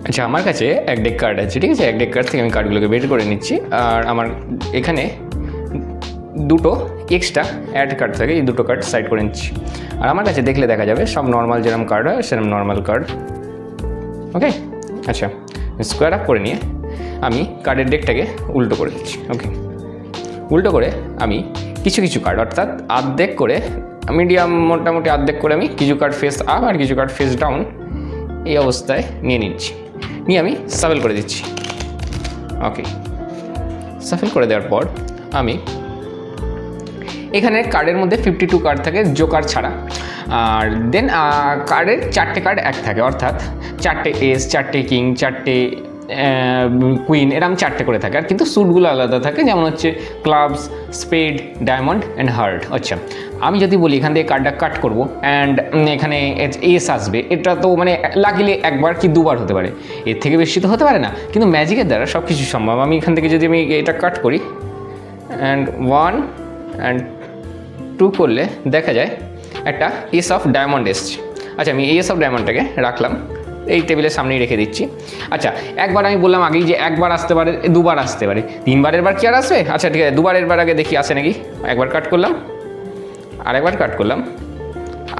আচ্ছা, আমার কাছে এক ডেক কার্ড আছে, ঠিক আছে? এক ডেক কার্ড থেকে আমি কার্ডগুলোকে বের করে নিচ্ছি, আর আমার এখানে দুটো এক্সট্রা অ্যাড কার্ড থাকে, এই দুটো কার্ড সাইড করে নিচ্ছি। আর আমার কাছে দেখলে দেখা যাবে সব নর্মাল যেরকম কার্ড হয় সেরকম নর্মাল কার্ড। ওকে, আচ্ছা, স্কোয়ার আপ করে নিয়ে আমি কার্ডের ডেকটাকে উল্টো করে দিচ্ছি। ওকে, উল্টো করে আমি কিছু কিছু কার্ড, অর্থাৎ আর্ধেক করে, মিডিয়াম মোটামুটি আর্ধেক করে আমি কিছু কার্ড ফেস আপ আর কিছু কার্ড ফেস ডাউন এই অবস্থায় নিয়ে নিচ্ছি, নিয়ে আমি সাফেল করে দিচ্ছি। ওকে, সাফেল করে দেওয়ার পর আমি এখানে কার্ডের মধ্যে 52 কার্ড থাকে জোকার ছাড়া, আর দেন কার্ডের 4টে কার্ড এক থাকে, অর্থাৎ 4টে এস, 4টে কিং, 4টে কুইন, এরকম 4টে করে থাকে। আর কিন্তু স্যুটগুলো আলাদা থাকে, যেমন হচ্ছে clubs, spade, diamond and heart. আচ্ছা, আমি যদি বলি এখান থেকে কার্ডটা কাট করবো অ্যান্ড এখানে এস আসবে, এটা তো মানে লাকিলি একবার কি দুবার হতে পারে, এর থেকে বেশি তো হতে পারে না, কিন্তু ম্যাজিকের দ্বারা সব কিছু সম্ভব। আমি এখান থেকে যদি আমি এটা কাট করি অ্যান্ড 1 অ্যান্ড 2 করলে দেখা যায় একটা এস অফ ডায়মন্ড এসছে। আচ্ছা, আমি এই এস অফ ডায়মন্ডটাকে রাখলাম, এই টেবিলের সামনেই রেখে দিচ্ছি। আচ্ছা, একবার আমি বললাম আগেই যে একবার আসতে পারে, দুবার আসতে পারে, তিনবারের বার কি আর আসবে? আচ্ছা ঠিক আছে, দুবারের বার আগে দেখি আসে নাকি। একবার কাট করলাম, আরেকবার কাট করলাম,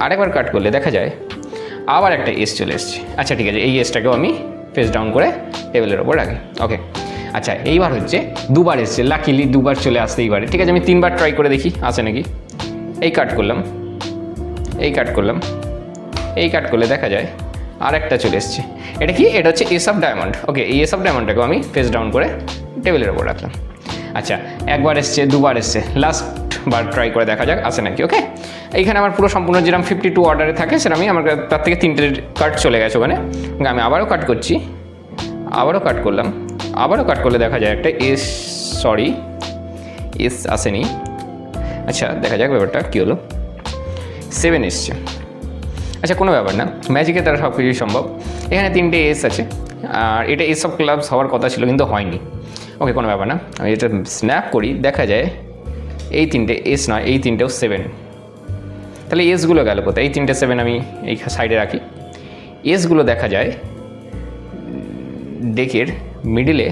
আরেকবার কাট করলে দেখা যায় আবার একটা এস চলে এসছে। আচ্ছা ঠিক আছে, এই এসটাকেও আমি ফেস ডাউন করে টেবিলের ওপর রাখি। ওকে, আচ্ছা, এইবার হচ্ছে দুবার এসছে, লাকিলি দুবার চলে আসতে এইবারে। ঠিক আছে, আমি তিনবার ট্রাই করে দেখি আসে নাকি। এই কাট করলাম, এই কাট করলাম, এই কাট করলে দেখা যায় আর একটা চলে এসছে। এটা কি? এটা হচ্ছে এস অফ ডায়মন্ড। ওকে, এই এস অফ ডায়মন্ডটাকেও আমি ফেস ডাউন করে টেবিলের ওপর রাখলাম। আচ্ছা, একবার এসছে, দুবার এসছে, লাস্ট বার ট্রাই করে দেখা যাক আসে নাকি। ওকে, এইখানে আমার পুরো সম্পূর্ণ যেরকম 52 অর্ডারে থাকে সেরকমই আমার তার থেকে 3টে কার্ড চলে গেছে ওখানে। আমি আবারও কাট করছি, আবারও কাট করলাম, আবারও কাট করলে দেখা যায় একটা এস, সরি এস আসেনি। আচ্ছা, দেখা যাক ব্যাপারটা কী হলো। 7 এসছে। আচ্ছা, কোনো ব্যাপার না, ম্যাজিকের দ্বারা সব কিছুই সম্ভব। এখানে 3টে এস আছে, আর এটা এস অফ ক্লাবস হওয়ার কথা ছিল কিন্তু হয়নি। ওকে, কোনো ব্যাপার না, আমি এটা স্ন্যাপ করি, দেখা যায় এই 3টে এস নয়, এই 3টেও 7। তাহলে এসগুলো গেল কোথায়? এই 3টে 7 আমি এই সাইডে রাখি। এসগুলো দেখা যায় ডেকের মিডিলে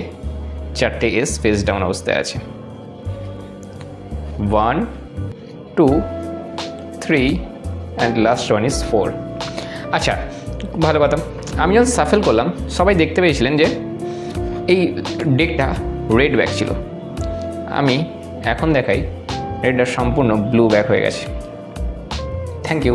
4টে এস ফেস ডাউন অবস্থায় আছে। 1, 2, 3 অ্যান্ড লাস্ট ওয়ান ইজ 4। আচ্ছা, ভালো কথা, আমি যখন সাফেল করলাম সবাই দেখতে পেয়েছিলেন যে এই ডেকটা রেড ব্যাক ছিল। আমি এখন দেখাই রেডটা সম্পূর্ণ ব্লু ব্যাক হয়ে গেছে। Thank you.